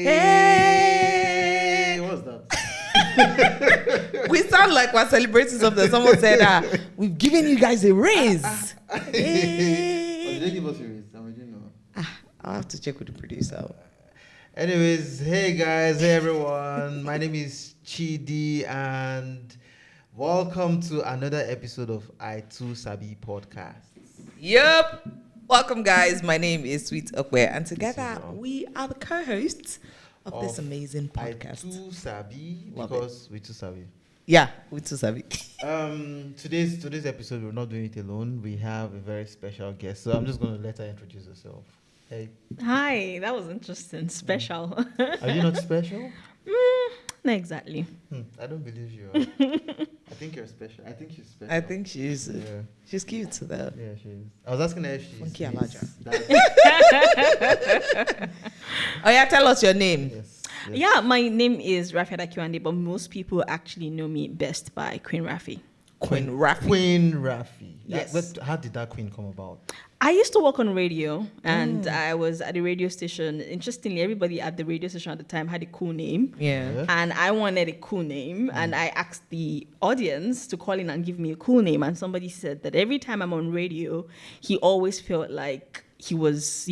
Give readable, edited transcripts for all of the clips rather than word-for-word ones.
Hey! What's that? We sound like we're celebrating something. Someone said, we've given you guys a raise. Did they give us a raise? I didn't know. I'll have to check with the producer. Anyways, hey guys, hey everyone. My name is Chidi and welcome to another episode of Sabi podcast. Yep. Welcome, guys. My name is Sweet Okwe, and together we are the co-hosts of this amazing podcast. Sabi, Love because we too Sabi. Yeah, we too Sabi. Today's episode, we're not doing it alone. We have a very special guest, so I'm just going to let her introduce herself. Hey. Hi, that was interesting. Special. Are you not special? Not exactly. I don't believe you are. I think you're special. I think she's special. I think she is. Yeah. She's cute, though. Yeah, she is. I was asking her if she's... Funky Alaja. That's- Oh, yeah, tell us your name. yes. Yeah, my name is Raffy, but most people actually know me best by Queen Raffy. Queen Raffy. Queen Raffy. Yes. How did that queen come about? I used to work on radio, and I was at the radio station. Interestingly, everybody at the radio station at the time had a cool name. Yeah. And I wanted a cool name, and I asked the audience to call in and give me a cool name. And somebody said that every time I'm on radio, he always felt like he was,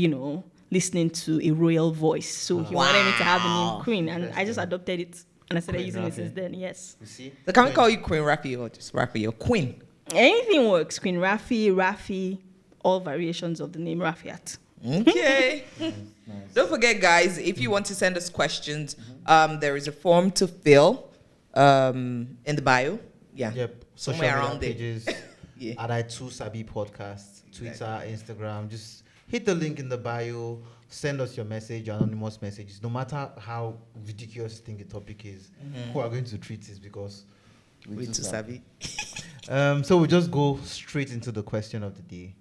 listening to a royal voice. So he wanted me to have the name Queen, and I just adopted it, and I started Queen using it Raffy. since then. Yes. You see? So can we call you Queen Raffy or just Raffy or Queen? Anything works. Queen Raffy, all variations of the name Raffiat. Okay. Nice. Don't forget, guys, if you want to send us questions, there is a form to fill in the bio. Yeah. Yep. Social Somewhere media around there. pages. Yeah. At Sabi podcast, Twitter, Instagram. Just hit the link in the bio. Send us your message, anonymous messages. No matter how ridiculous you think the topic is, who are going to treat this because We too Sabi. So we just go straight into the question of the day.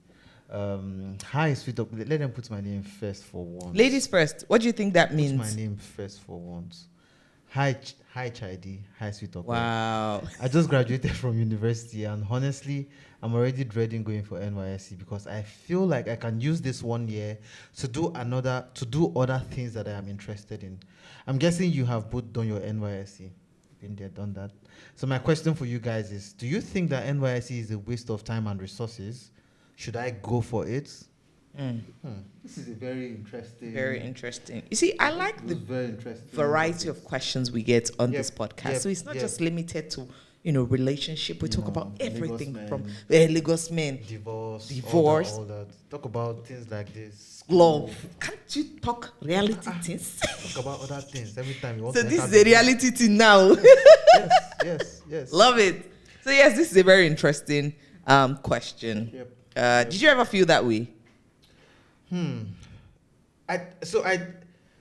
Hi, sweet. Let them put my name first for once. Ladies first. What do you think that Put means? my name first for once. Hi, Chidi. Hi, sweet. Wow. I just graduated from university, and honestly, I'm already dreading going for NYSC because I feel like I can use this 1 year to do other things that I am interested in. I'm guessing you have both done your NYSC. Been there, done that. So my question for you guys is: do you think that NYSC is a waste of time and resources? Should I go for it? This is a very interesting. Very interesting. You see, I like the very interesting variety of questions we get on this Yep, podcast. yep, So it's not yep. just limited to, relationship. We talk No, about everything Lagos from men. Lagos men, divorce, all that. Talk about things like this. love. Can't you talk reality things? Talk about other things every time you want. So to this enter is a the- reality thing now. Yes. Love it. So yes, this is a very interesting question. Yep. Did you ever feel that way?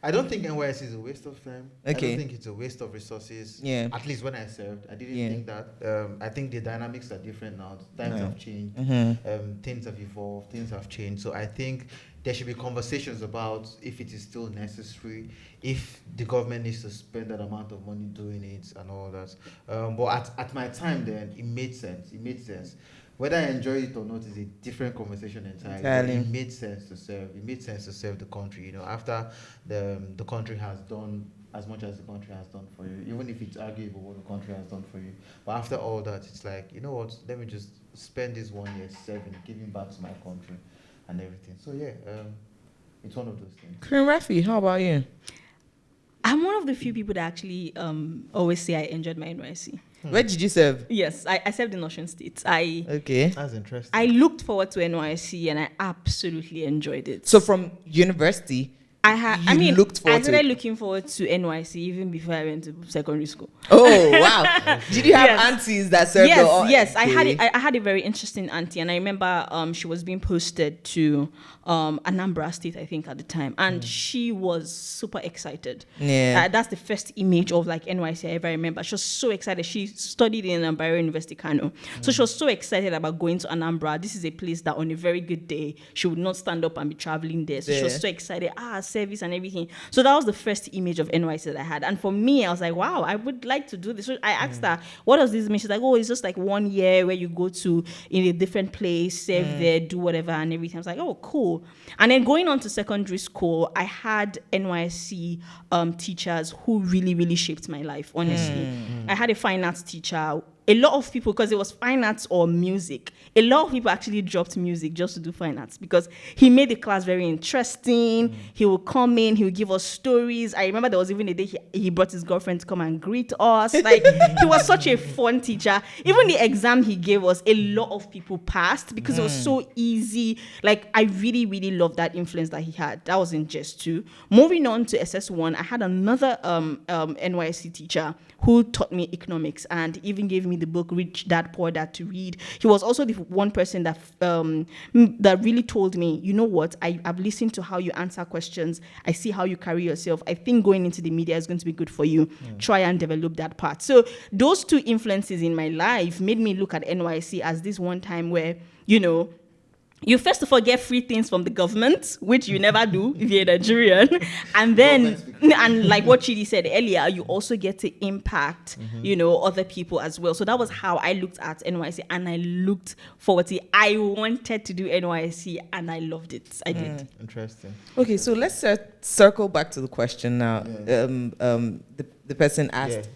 I don't think NYSC is a waste of time. I Okay. don't think it's a waste of resources. Yeah. At least when I served, I didn't Yeah. think that. I think the dynamics are different now. Times Yeah. have changed. Things have evolved. Things have changed. So I think there should be conversations about if it is still necessary, if the government needs to spend that amount of money doing it and all that. But at my time then, it made sense. It made sense. Whether I enjoy it or not is a different conversation entirely. But it made sense to serve. It made sense to serve the country. After the country has done as much as the country has done for you, even if it's arguable what the country has done for you. But after all that, it's like, you know what? Let me just spend this 1 year serving, giving back to my country, and everything. So yeah, it's one of those things. Queen Raffy, how about you? I'm one of the few people that actually always say I enjoyed my NYSC. Where did you serve? Yes, I served in Ocean State. I Okay. That's interesting. looked forward to NYSC, and I absolutely enjoyed it. So from university, you looked forward I to started it? looking forward to NYSC even before I went to secondary school. Oh wow! Did you have Yes. aunties that served? Yes. Okay. I had a very interesting auntie, and I remember she was being posted to Anambra State, I think, at the time, and she was super excited. Yeah. That's the first image of like NYC I ever remember. She was so excited. She studied in Bayero University, Kano, so she was so excited about going to Anambra. This is a place that on a very good day she would not stand up and be traveling there. So she was so excited. service and everything. So that was the first image of NYC that I had. And for me, I was like, wow, I would like to do this. So I asked her, what does this mean? She's like, oh, it's just like 1 year where you go to in a different place, serve there, do whatever and everything. I was like, oh, cool. And then going on to secondary school, I had NYSC teachers who really, really shaped my life, honestly. I had a fine arts teacher. A lot of people, because it was fine arts or music, a lot of people actually dropped music just to do fine arts because he made the class very interesting. He would come in, he would give us stories. I remember there was even a day he brought his girlfriend to come and greet us. Like, he was such a fun teacher. Even the exam he gave us, a lot of people passed because it was so easy. Like, I really, really loved that influence that he had. That was in just 2. Moving on to SS1, I had another NYSC teacher who taught me economics and even gave me the book Rich Dad Poor Dad to read. He was also the one person that that really told me, you know what, I've listened to how you answer questions. I see how you carry yourself. I think going into the media is going to be good for you. Try and develop that part. So those 2 influences in my life made me look at NYC as this one time where, you know, you first of all get free things from the government, which you never do if you're a Nigerian. And then, and like what Chidi said earlier, you also get to impact, you know, other people as well. So that was how I looked at NYC, and I looked forward to it. I wanted to do NYC and I loved it. I did. Interesting. Okay, so let's circle back to the question now. Yeah. The person asked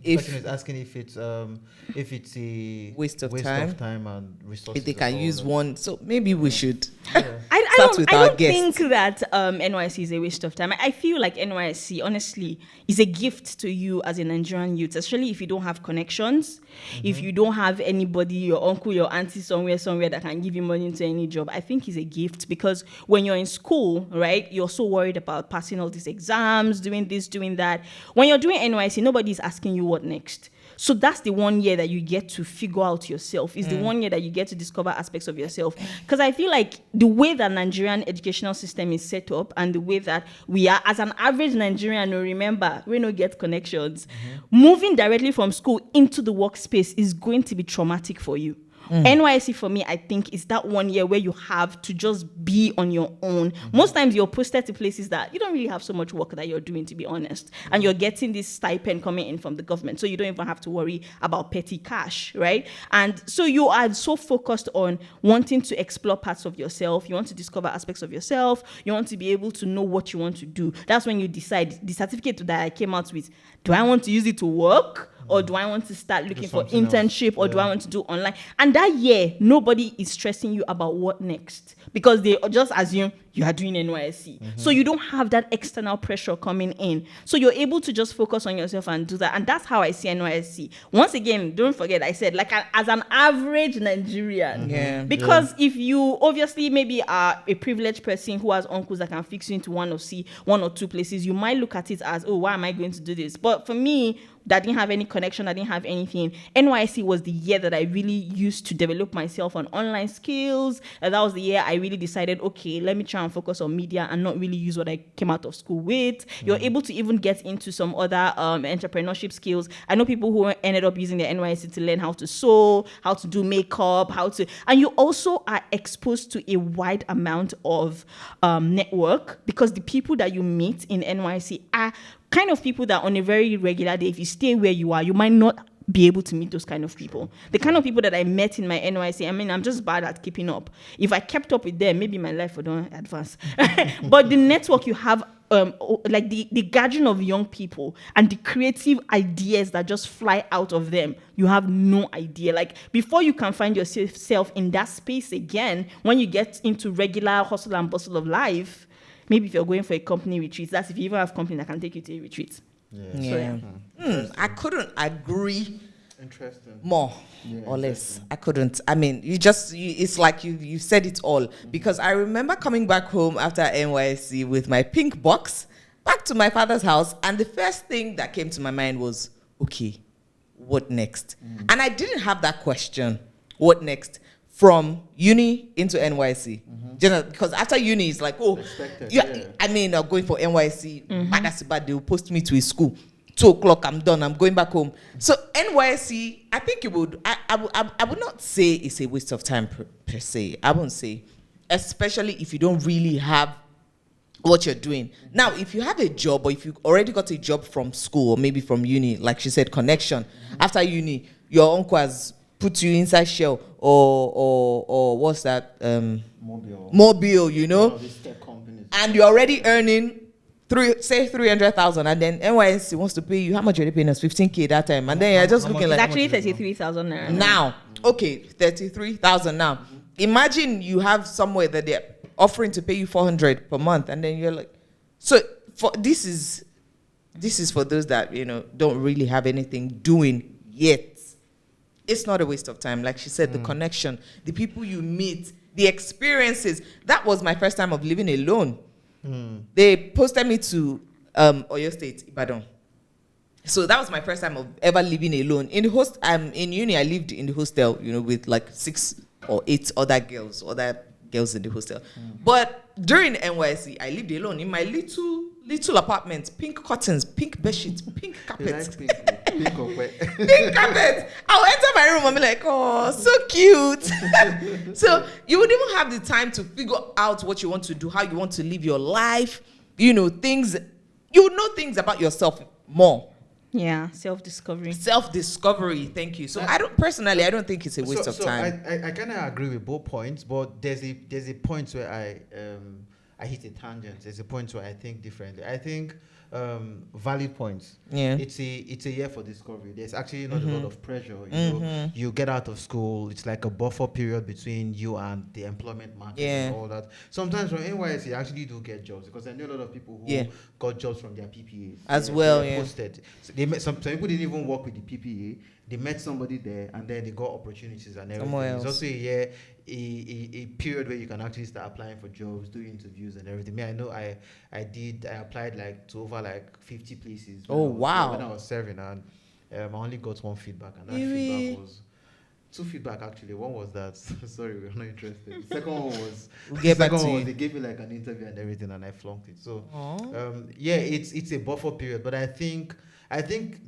The person is asking if it's a waste of time and resources. if they can use one. So maybe we should I start with our don't guest. think that NYC is a waste of time. I feel like NYC, honestly, is a gift to you as a Nigerian youth, especially if you don't have connections, if you don't have anybody, your uncle, your auntie somewhere that can give you money into any job. I think it's a gift because when you're in school, right, you're so worried about passing all these exams, doing this, doing that. When you're doing NYC, nobody's asking you what next. So that's the 1 year that you get to figure out yourself. It's the 1 year that you get to discover aspects of yourself. Because I feel like the way that Nigerian educational system is set up and the way that we are, as an average Nigerian, remember, we don't get connections. Moving directly from school into the workspace is going to be traumatic for you. NYSC for me, I think, is that 1 year where you have to just be on your own. Most times you're posted to places that you don't really have so much work that you're doing, to be honest. And you're getting this stipend coming in from the government. So you don't even have to worry about petty cash, right? And so you are so focused on wanting to explore parts of yourself. You want to discover aspects of yourself. You want to be able to know what you want to do. That's when you decide, the certificate that I came out with, do I want to use it to work? Or do I want to start looking for internship? Or do I want to do online? And that year, nobody is stressing you about what next. Because they just assume you are doing NYSC. So you don't have that external pressure coming in. So you're able to just focus on yourself and do that. And that's how I see NYSC. Once again, don't forget, I said, like as an average Nigerian. Because if you obviously maybe are a privileged person who has uncles that can fix you into one or two places, you might look at it as, oh, why am I going to do this? But for me, that didn't have any connection, I didn't have anything. NYSC was the year that I really used to develop myself on online skills. And that was the year I really decided, okay, let me try and focus on media and not really use what I came out of school with. You're able to even get into some other entrepreneurship skills. I know people who ended up using the NYSC to learn how to sew, how to do makeup, and you also are exposed to a wide amount of network, because the people that you meet in NYSC are kind of people that on a very regular day, if you stay where you are, you might not be able to meet those kind of people. The kind of people that I met in my NYC, I mean, I'm just bad at keeping up. If I kept up with them, maybe my life would not advance. But the network you have, like the gathering of young people and the creative ideas that just fly out of them, you have no idea. Like, before you can find yourself in that space again, when you get into regular hustle and bustle of life, maybe if you're going for a company retreat, that's if you even have company that can take you to a retreat. I couldn't agree Interesting. more or less. I couldn't. I mean, it's like you said it all. Because I remember coming back home after NYSC with my pink box back to my father's house, and the first thing that came to my mind was, okay, what next? And I didn't have that question, what next, from uni into NYC. Because after uni, it's like, oh, I mean, I'm going for NYC. That's bad. They will post me to a school. 2:00, I'm done. I'm going back home. So NYC, I think it would. I would not say it's a waste of time per se. I won't say, especially if you don't really have what you're doing. Now, if you have a job, or if you already got a job from school or maybe from uni, like she said, connection. After uni, your uncle has put you inside Shell or what's that? Mobile, you know, One of these tech companies. and you're already earning 300,000, and then NYSC wants to pay you. How much are they paying us? 15K that time, and then you're just looking It's like actually 33,000 naira. now. Okay, 33,000 now. Imagine you have somewhere that they're offering to pay you 400 per month, and then you're like, so for this is for those that, you know, don't really have anything doing yet. It's not a waste of time. Like she said, the connection, the people you meet, the experiences. That was my first time of living alone. They posted me to Oyo State, Ibadan. So that was my first time of ever living alone. In uni, I lived in the hostel, you know, with like 6 or 8 other girls in the hostel. But during NYSC, I lived alone in my little apartment, pink curtains, pink bedsheets, pink carpets. Pink or wet. Pink carpet. I'll enter my room and be like, oh, so cute. So you would even have the time to figure out what you want to do, how you want to live your life. You know, you would know things about yourself more. Yeah, self-discovery. Self-discovery, thank you. So I don't think it's a waste of time. I kind of agree with both points, but there's a point where I hit a tangent. There's a point where I think differently. I think valid points. Yeah. It's a year for discovery. There's actually not a lot of pressure. You know, you get out of school. It's like a buffer period between you and the employment market and all that. Sometimes from NYSC, you actually do get jobs, because I know a lot of people who got jobs from their PPAs as well. Yeah. Posted. So they met some people didn't even work with the PPA. They met somebody there, and then they got opportunities and everything. It's also a period where you can actually start applying for jobs, do interviews and everything. I know I applied like to over like 50 places. When I was serving, and I only got one feedback, and that feedback was 2 feedback actually. One was that sorry, we're not interested. The second one was they gave me like an interview and everything, and I flunked it. So it's a buffer period, but I think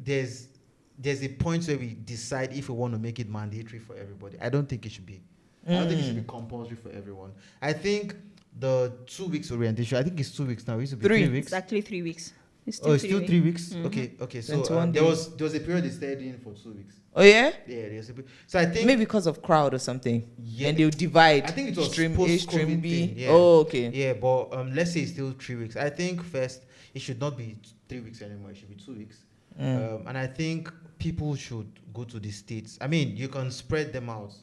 there's a point where we decide if we want to make it mandatory for everybody. I don't think it should be. I don't think it should be compulsory for everyone. I think the 2 weeks orientation, I think it's 2 weeks now. It used to be 3 weeks. It's actually 3 weeks. It's still 3 weeks? Mm-hmm. Okay. So there was a period they stayed in for 2 weeks. Oh, yeah? Yeah, so I think... Maybe because of crowd or something. Yeah. And they'll divide. I think it was stream A, stream B. Thing, yeah. Oh, okay. Yeah, but let's say it's still 3 weeks. I think first, it should not be 3 weeks anymore. It should be 2 weeks. And I think people should go to the states. I mean, you can spread them out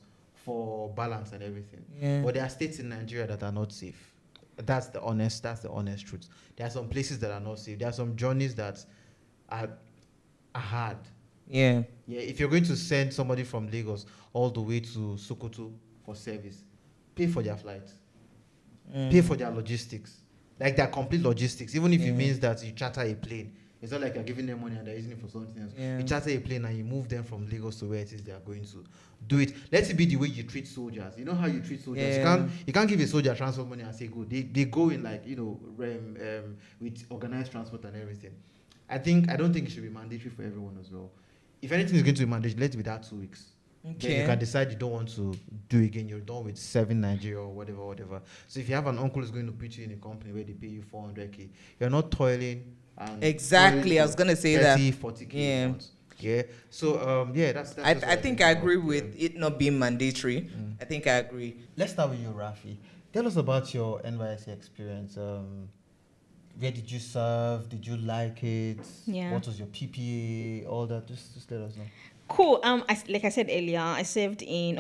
for balance and everything. Yeah. But there are states in Nigeria that are not safe. That's the honest truth. There are some places that are not safe. There are some journeys that are hard. Yeah. Yeah. If you're going to send somebody from Lagos all the way to Sokoto for service, pay for their flights. Pay for their logistics. Like their complete logistics. Even if it means that you charter a plane. It's not like you're giving them money and they're using it for something else. Yeah. You charter a plane and you move them from Lagos to where it is they are going to. Do it. Let it be the way you treat soldiers. You know how you treat soldiers. Yeah. You can't give a soldier transport money and say go. They go in like, you know, with organized transport and everything. I don't think it should be mandatory for everyone as well. If anything is going to be mandatory, let it be that 2 weeks. Okay. Then you can decide you don't want to do it again. You're done with serving Nigeria or whatever. So if you have an uncle who's going to put you in a company where they pay you 400K, you're not toiling. Exactly, I was gonna say 30, that 40K yeah. So that's I think I agree with it not being mandatory. I think I agree. Let's start with you, Raffy. Tell us about your NYSC experience. Where did you serve? Did you like it? Yeah. What was your PPA? All that. Just let us know. Cool. Like I said earlier, I served in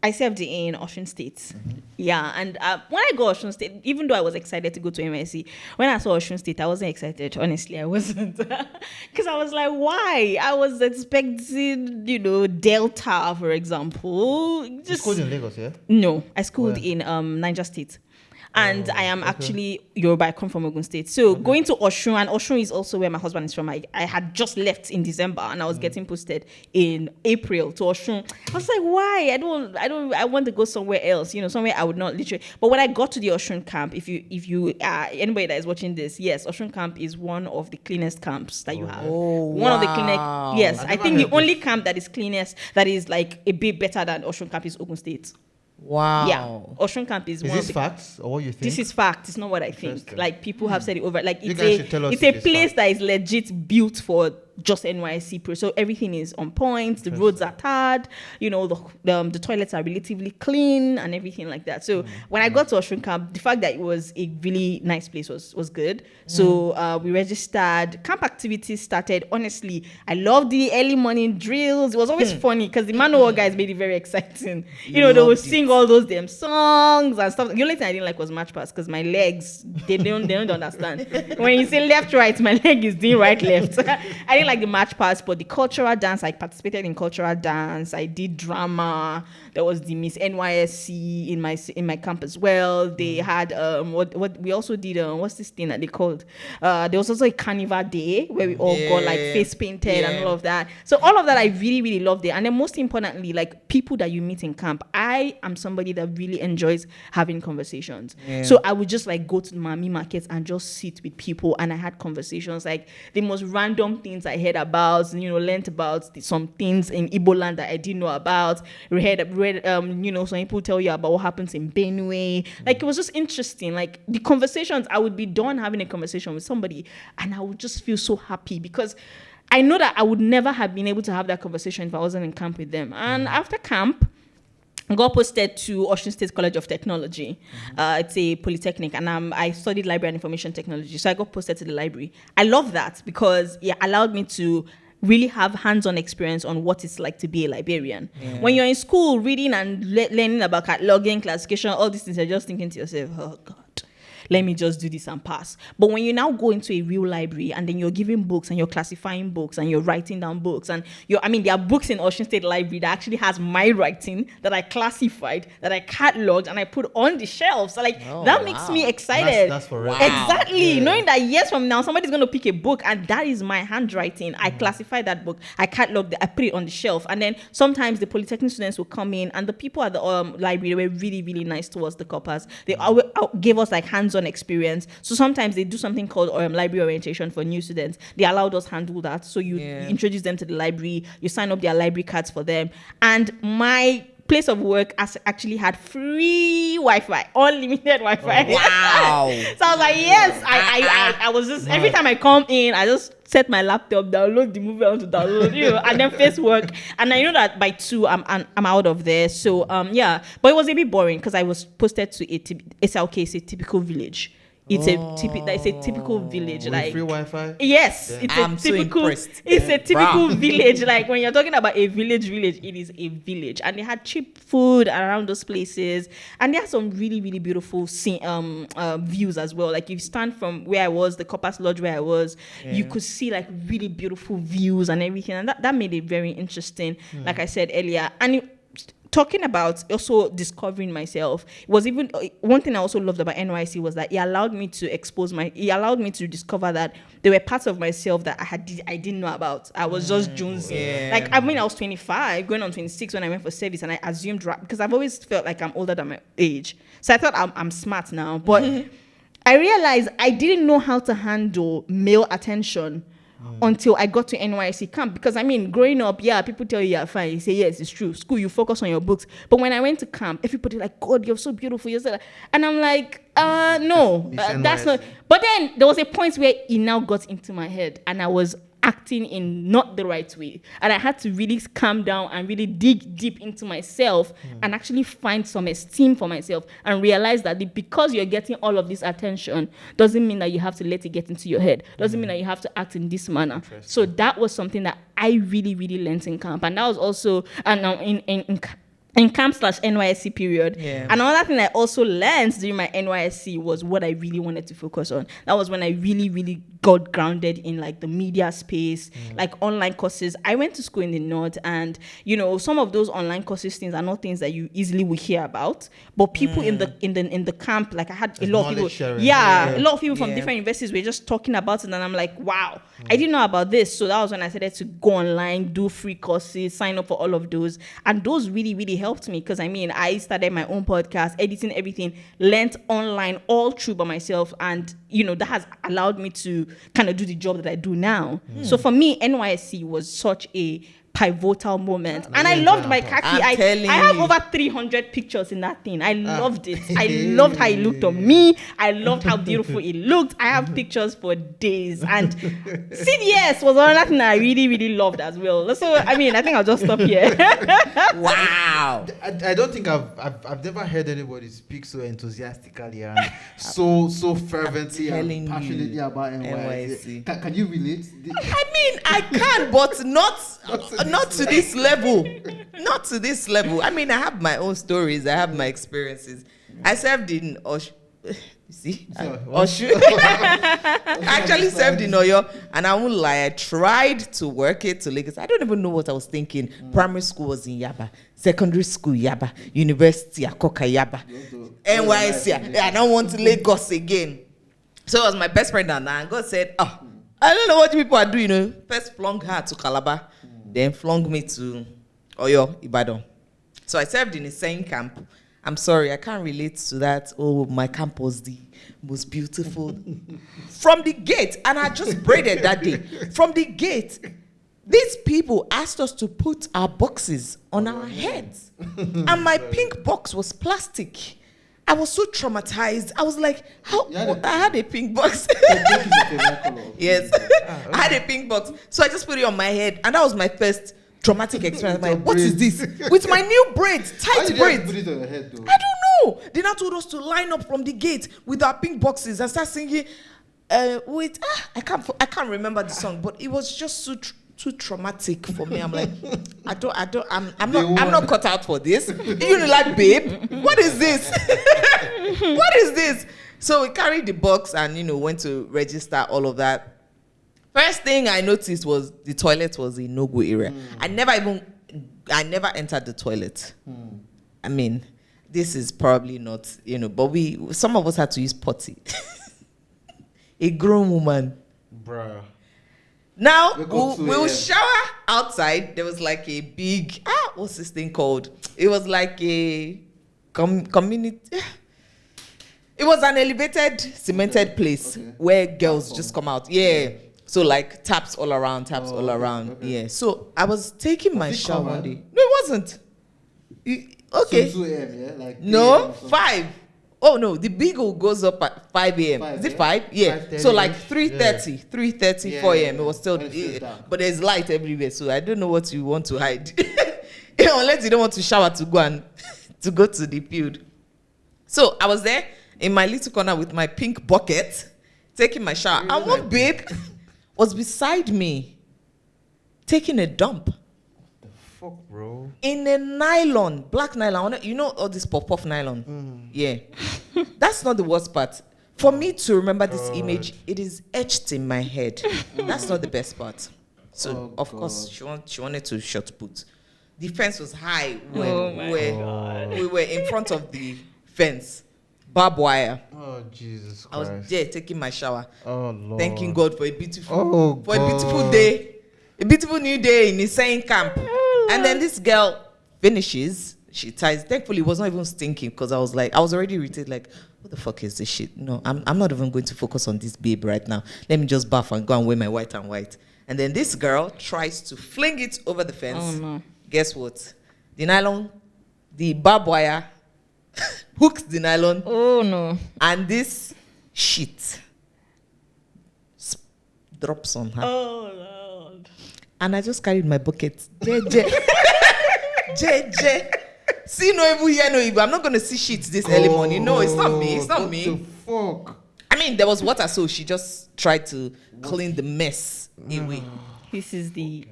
Osun State. Mm-hmm. Yeah, and when I got Osun State, even though I was excited to go to NYSC, when I saw Osun State, I wasn't excited. Honestly, I wasn't. Because I was like, why? I was expecting, Delta, for example. You schooled in Lagos, yeah? No, I schooled in Niger State. And I am actually Yoruba. I come from Ogun State. So going to Osun, and Osun is also where my husband is from. I had just left in December, and I was getting posted in April to Osun. I was like, why? I want to go somewhere else. Somewhere I would not literally. But when I got to the Osun camp, if you anybody that is watching this, yes, Osun camp is one of the cleanest camps that you have. One of the cleanest. Yes, I think the only camp that is cleanest, that is like a bit better than Osun camp, is Ogun State. Wow. Yeah, Ocean Camp is Is one this of the, facts or what you think? this is fact. It's not what I think. Interesting. Like people have said it over. Like You it's guys should tell us it's if a it's place fact. that is legit built for just NYSC pro. So everything is on point. The roads are tarred. You know, the toilets are relatively clean and everything like that. So when I got to Ocean Camp, the fact that it was a really nice place was good. So we registered. Camp activities started. Honestly, I loved the early morning drills. It was always funny because the Manowar guys made it very exciting. You know, they would sing all those damn songs and stuff. The only thing I didn't like was march pass because my legs, they don't understand. When you say left, right, my leg is doing right, left. I didn't like the march pass, but the cultural dance, I participated in cultural dance. I did drama. There was the Miss NYSC in my camp as well. They had what we also did. What's this thing that they called? There was also a carnival day where we all got like face painted and all of that. So all of that I really really loved it. And then most importantly, like people that you meet in camp, I am somebody that really enjoys having conversations. So I would just like go to the Mami markets and just sit with people, and I had conversations like the most random things I heard about, you know, learned about some things in Igbo land that I didn't know about. Read you know, some people tell you about what happens in Benue. Like it was just interesting. Like the conversations, I would be done having a conversation with somebody and I would just feel so happy because I know that I would never have been able to have that conversation if I wasn't in camp with them. And after camp, I got posted to Ocean State College of Technology. It's a polytechnic, and I studied library and information technology. So I got posted to the library. I love that because it allowed me to really have hands-on experience on what it's like to be a librarian. When you're in school, reading and learning about cataloging, classification, all these things, you're just thinking to yourself, oh God, let me just do this and pass. But when you now go into a real library and then you're giving books and you're classifying books and you're writing down books and there are books in Ocean State Library that actually has my writing that I classified, that I cataloged and I put on the shelves. So that makes me excited. That's for real. Exactly. Yeah. Knowing that years from now, somebody's going to pick a book and that is my handwriting. I classified that book. I cataloged it. I put it on the shelf. And then sometimes the polytechnic students will come in and the people at the library were really, really nice towards the coppers. They gave us like hands-on experience. So sometimes they do something called library orientation for new students. They allowed us handle that. So you introduce them to the library, you sign up their library cards for them. And my place of work actually had free Wi-Fi, unlimited Wi-Fi. Oh, wow. So I was like, yes. I was just, every time I come in, I just set my laptop, download the movie I want to download, and then face work. And I know that by 2, I'm out of there. So, but it was a bit boring because I was posted to SLK, it's a typical village. It's a typical village. With like free Wi-Fi? Yes, Yeah. it's a typical village. Like when you're talking about a village, it is a village, and they had cheap food around those places, and they had some really, really beautiful views as well. Like if you stand from where I was, the Coppers Lodge where I was, you could see like really beautiful views and everything, and that made it very interesting. Like I said earlier, and talking about also discovering myself, it was even one thing I also loved about NYSC was that it allowed me to discover that there were parts of myself that I didn't know about. I was just jonesing. Like I was 25, going on 26 when I went for service, and I assumed because I've always felt like I'm older than my age, so I thought I'm smart now. But I realized I didn't know how to handle male attention until I got to NYSC camp. Because growing up, people tell you you're fine. You say, yes, it's true. School, you focus on your books. But when I went to camp, everybody like, God, you're so beautiful. You're so... And I'm like, no, that's not. But then there was a point where it now got into my head and I was acting in not the right way. And I had to really calm down and really dig deep into myself and actually find some esteem for myself and realize that because you're getting all of this attention doesn't mean that you have to let it get into your head. Doesn't mean that you have to act in this manner. So that was something that I really, really learned in camp. And that was also in camp/NYSC period. Another thing I also learned during my NYSC was what I really wanted to focus on. That was when I really, really got grounded in like the media space, like online courses. I went to school in the North, and some of those online courses things are not things that you easily will hear about. But people in the camp, like I had a lot of people, a lot of people from different universities were just talking about it, and I'm like, wow, I didn't know about this. So that was when I started to go online, do free courses, sign up for all of those, and those really, really helped me because I started my own podcast, editing everything, learned online all through by myself, and that has allowed me to kind of do the job that I do now. So for me, NYSC was such a pivotal moment. And I loved my khaki. I have over 300 pictures in that thing. I loved it. I loved how it looked on me. I loved how beautiful it looked. I have pictures for days. And CDS was another thing I really, really loved as well. So, I mean, I think I'll just stop here. Wow. I don't think I've never heard anybody speak so enthusiastically and so fervently and passionately about NYSC. Can you relate? I mean, I can, but not to this level. Not to this level. I mean, I have my own stories. I have my experiences. I served in Osh. You see? Oshu. I actually served in Oyo, and I won't lie, I tried to work it to Lagos. I don't even know what I was thinking. Primary school was in Yaba, secondary school Yaba, university Akoka Yaba, NYSC. I don't want to Lagos again. So it was my best friend, and God said, "Oh, I don't know what people are doing. First flung her to Calabar, then flung me to Oyo, Ibadan." So I served in the same camp. I'm sorry, I can't relate to that. Oh, my camp was the most beautiful. From the gate, and I just braided that day. From the gate, these people asked us to put our boxes on our heads. And my pink box was plastic. I was so traumatized. I was like, how? I had a pink box. Yes, I had a pink box. So I just put it on my head. And that was my first traumatic experience. I'm like, what is this? With my new braids, tight braids. Put it on your head, though? I don't know. They now told us to line up from the gate with our pink boxes and start singing. I can't remember the song, but it was just too traumatic for me. I'm like, I'm not cut out for this. You're like, babe, what is this? What is this? So we carried the box and went to register all of that. First thing I noticed was the toilet was in no-go area. I never entered the toilet. I mean, this is probably not, but some of us had to use potty. A grown woman. Bruh. Now, we'll shower outside. There was like a big, what's this thing called? It was like a community. It was an elevated, cemented place where girls just come out. Yeah. So like taps all around. Okay. Yeah. So I was taking my shower one day. No, it wasn't. Okay. So 2 a.m. Yeah, like no, 5. Oh no, the beagle goes up at 5 a.m. Is it 5? Yeah. So like 3:30, 4 a.m. It was still, but there's light everywhere. So I don't know what you want to hide, unless you don't want to shower to go to the field. So I was there in my little corner with my pink bucket, taking my shower, and one babe was beside me, taking a dump. What the fuck, bro? In a nylon, black nylon. All this pop-off nylon? Yeah. That's not the worst part. For me to remember this image, it is etched in my head. That's not the best part. So, of course, she wanted to short put. The fence was high when we were in front of the fence. Barbed wire. Oh, Jesus Christ. I was there taking my shower. Oh, Lord. Thanking God for a beautiful day. A beautiful new day in the same camp. And then this girl finishes. She ties. Thankfully, it was not even stinking because I was already irritated. Like, what the fuck is this shit? No, I'm not even going to focus on this babe right now. Let me just bath and go and wear my white and white. And then this girl tries to fling it over the fence. Oh, no. Guess what? The nylon, the barbed wire hooks the nylon. Oh, no. And this shit drops on her. Oh, Lord. And I just carried my bucket. JJ. See no evil, hear no evil. I'm not going to see shit this early morning. No, it's not me. It's not me. What the fuck? I mean, there was water, so she just tried to clean the mess away. This is when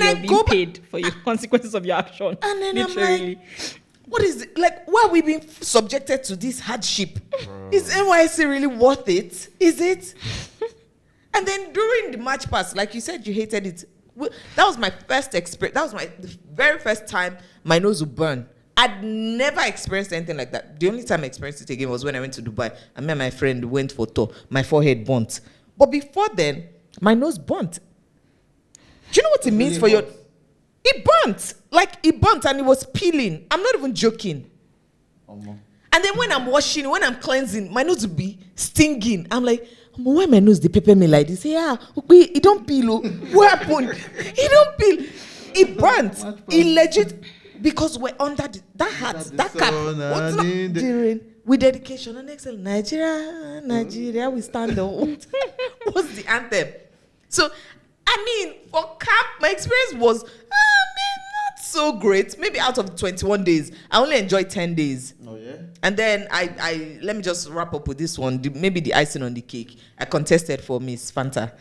you're being paid for your consequences of your action. And then literally. I'm like, what is it? Like, why are we being subjected to this hardship? Is NYSC really worth it? Is it? And then during the march past, like you said, you hated it. That was my first experience. That was the very first time my nose would burn. I'd never experienced anything like that. The only time I experienced it again was when I went to Dubai. I met my friend, went for tour. My forehead burnt. But before then, my nose burnt. Do you know what it means for your... It burnt. Like, it burnt and it was peeling. I'm not even joking. And then when I'm washing, when I'm cleansing, my nose will be stinging. I'm like, why my nose, they pepper me like this? Yeah, okay, it don't peel. What happened? It don't peel. It burnt. It legit, because we're under that hat, that cap. What's not during with dedication and excel. Nigeria, we stand up. What's the anthem? So, I mean, for camp, my experience was, not so great. Maybe out of 21 days, I only enjoyed 10 days. Oh, yeah? And then I let me just wrap up with this one. Maybe the icing on the cake. I contested for Miss Fanta.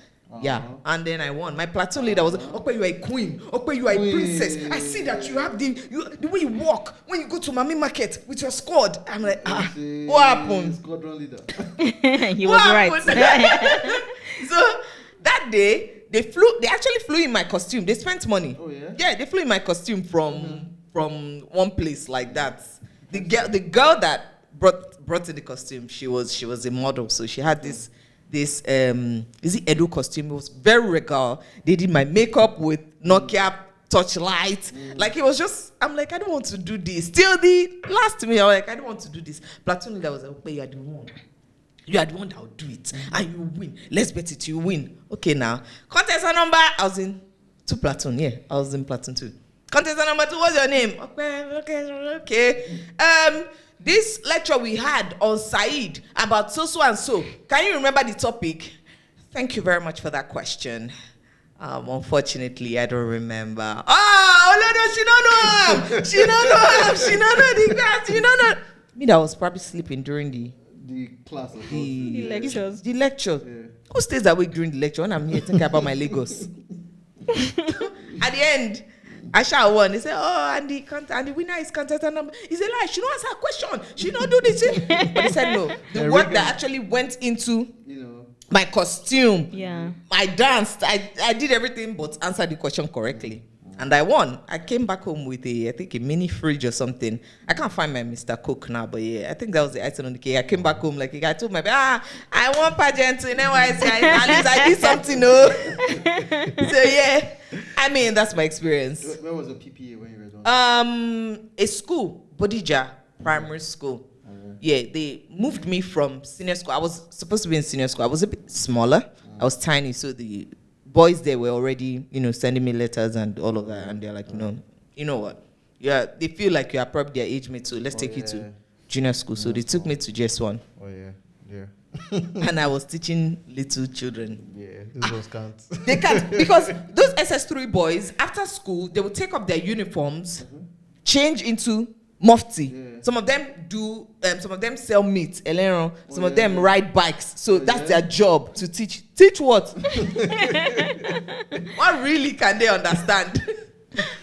Yeah, and then I won. My platoon leader was, okay, you are a queen. Okay, you are a princess. I see that you have the way you walk when you go to Mami Market with your squad. I'm like, what happened? Squadron leader. He was right. So that day, they actually flew in my costume. They spent money. Oh, yeah? Yeah, they flew in my costume from one place like that. The girl that brought in the costume, she was a model, so she had this is it Edo costume. It was very regal. They did my makeup with Nokia touchlight. Like, it was just, I'm like, I don't want to do this. Till the last minute, I'm like, I don't want to do this. Platoon leader was like, okay, you are the one. You are the one that will do it. And you win. Let's bet it, you win. Okay, now. Contestant number, I was in 2 platoon. Yeah, I was in platoon 2. Contestant number 2, what's your name? Okay. This lecture we had on Said about so and so. Can you remember the topic? Thank you very much for that question. Unfortunately, I don't remember. Oh, no, she don't know the class. She don't know. Me, that was probably sleeping during the class. The lectures. The lecture. Yeah. Who stays awake during the lecture when I'm here thinking about my Lagos? At the end, I shall won. They say, and the winner is contestant number. He said, she don't answer a question. She don't do this. But they said no. The work that actually went into my costume, I danced, I did everything but answered the question correctly. And I won. I came back home with a mini fridge or something. I can't find my Mr. Cook now, but yeah, I think that was the icing on the cake. I came back home, like, I told my I want pageant in NYSC. At least I did something, no? So yeah, I mean, that's my experience. Where was the PPA when you were done? A school, Bodija Primary School. Yeah, they moved me from senior school. I was supposed to be in senior school. I was a bit smaller. I was tiny, so the boys there were already, sending me letters and all of that, and they're like, you know what? Yeah, they feel like you are probably their age mate, so let's take you to junior school. So they took me to JS1. Oh yeah. And I was teaching little children. Yeah, those can't. They can't, because those SS3 boys, after school, they will take up their uniforms, change into mufti. Yeah. Some of them do, some of them sell meat, some of them ride bikes. So that's their job, to teach. Teach what? What really can they understand?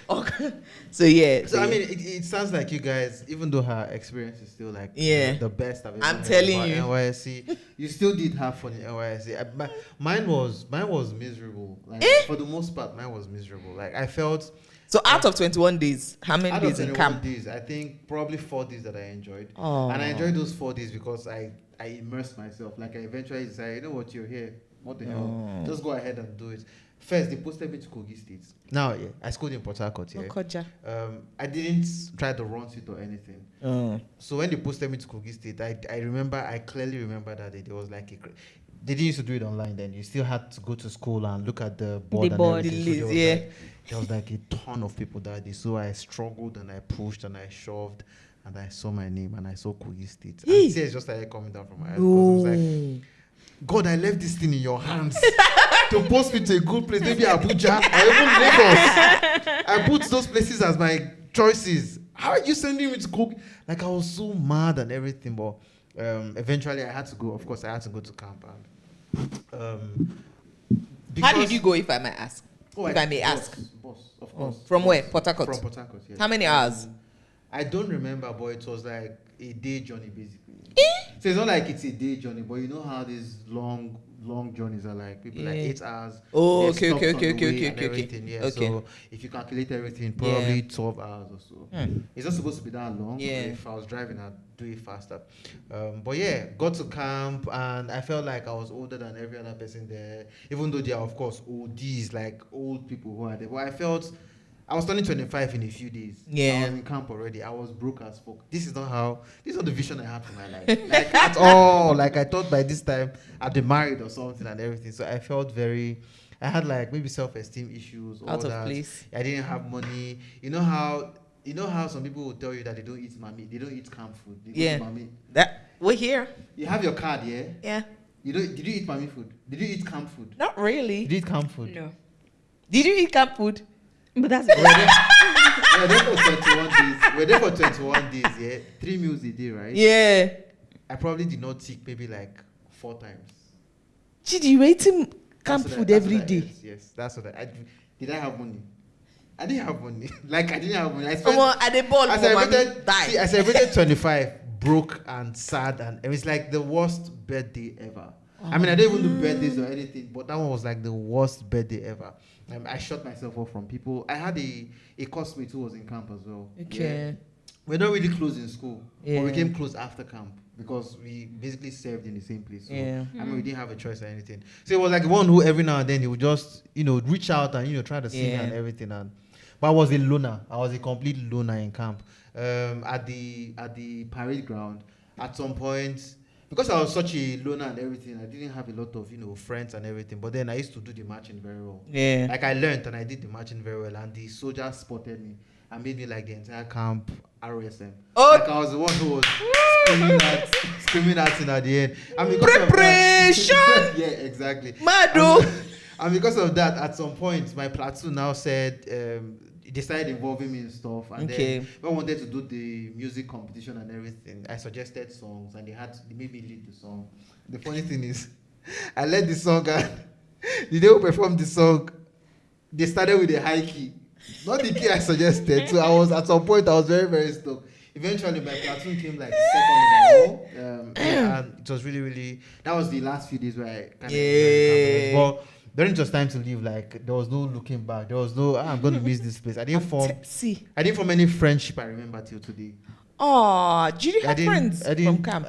Okay. So yeah. So I mean, it sounds like you guys, even though her experience is still like the best I've ever I'm telling you. NYSC, you still did have fun in NYSC. Mine was miserable. Like for the most part, mine was miserable. Like I felt. So out of 21 days, how many days in camp? Days, I think probably 4 days that I enjoyed. Oh. And I enjoyed those 4 days because I immersed myself. Like I eventually decided, you know what, you're here. What the hell? Just go ahead and do it. First, they posted me to Kogi State. Now, I schooled in Port Harcourt. Yeah. I didn't try to run it or anything. So when they posted me to Kogi State, I clearly remember that day. There was like they didn't used to do it online then. You still had to go to school and look at the board. There was like a ton of people that day. So I struggled and I pushed and I shoved and I saw my name and I saw Kogi State. And tears just started coming down from my eyes because it was like, God, I left this thing in your hands to post me to a good place, maybe Abuja or even Lagos. I put those places as my choices. How are you sending me to Kogi? Like I was so mad and everything, but eventually I had to go. Of course, I had to go to camp. How did you go, if I may ask? If I may ask. Boss, of course. From where? Port Harcourt? From Port Harcourt, yes. How many hours? I don't remember, but it was like a day journey, basically. So it's not like it's a day journey, but you know how these long journeys are like. People like 8 hours. Oh, okay. Yeah, so if you calculate everything, probably 12 hours or so. It's not supposed to be that long. Yeah. If I was driving, I'd do it faster. But yeah, got to camp and I felt like I was older than every other person there. Even though they are, of course, ODs, like old people who are there. But I felt I was turning 25 in a few days. Yeah. I was in camp already. I was broke as fuck. This is not the vision I had for my life. Like at all. Like I thought by this time I'd be married or something and everything. So I felt very I had like maybe self-esteem issues. Out all of that. place. I didn't have money. You know how some people will tell you that they don't eat mami, they don't eat camp food. They Yeah. eat mami. That we're here. You have your card, yeah? Yeah. Did you eat mami food? Did you eat camp food? Not really. Did you eat camp food? No. Did you eat camp food? But that's We're there for 21 days. We're there for 21 days, yeah? 3 meals a day, right? Yeah. I probably did not tick maybe like 4 times. Chidi, you eating camp That's what food that's every what I day. ate, yes, that's what did I have money? I didn't have money. Like I didn't have money. I Come on, at the ball I for mommy celebrated, see, I die. celebrated 25, broke and sad, and it was like the worst birthday ever. I mean, I didn't even do birthdays or anything, but that one was like the worst birthday ever. I shut myself off from people. I had a classmate who was in camp as well. Okay. Yeah. We're not really close in school, Yeah. but we came close after camp because we basically served in the same place. So, Yeah. I mean, we didn't have a choice or anything. So it was like one who every now and then he would just, reach out and, try to sing Yeah. and everything. But I was a loner. I was a complete loner in camp. At the parade ground, at some point, because I was such a loner and everything, I didn't have a lot of, friends and everything. But then I used to do the marching very well. Yeah. Like I learned and I did the marching very well, and the soldiers spotted me and made me like the entire camp RSM. Oh. Like I was the one who was screaming at it at the end. And because of Preparation! that, yeah, exactly. Mado. And because of that, at some point, my platoon now said they started involving me in stuff. And Okay. then when I wanted to do the music competition and everything, I suggested songs, and they made me lead the song. The funny thing is, I led the song, and the day we performed the song, they started with a high key. Not the key I suggested. So at some point, I was very, very stuck. Eventually, my platoon came like second in the hall. And it was really, really, that was the last few days where I kind of, but when it was time to leave, like, there was no looking back. There was no, I'm going to miss this place. I didn't form any friendship I remember till today. Oh, did you have friends from camp?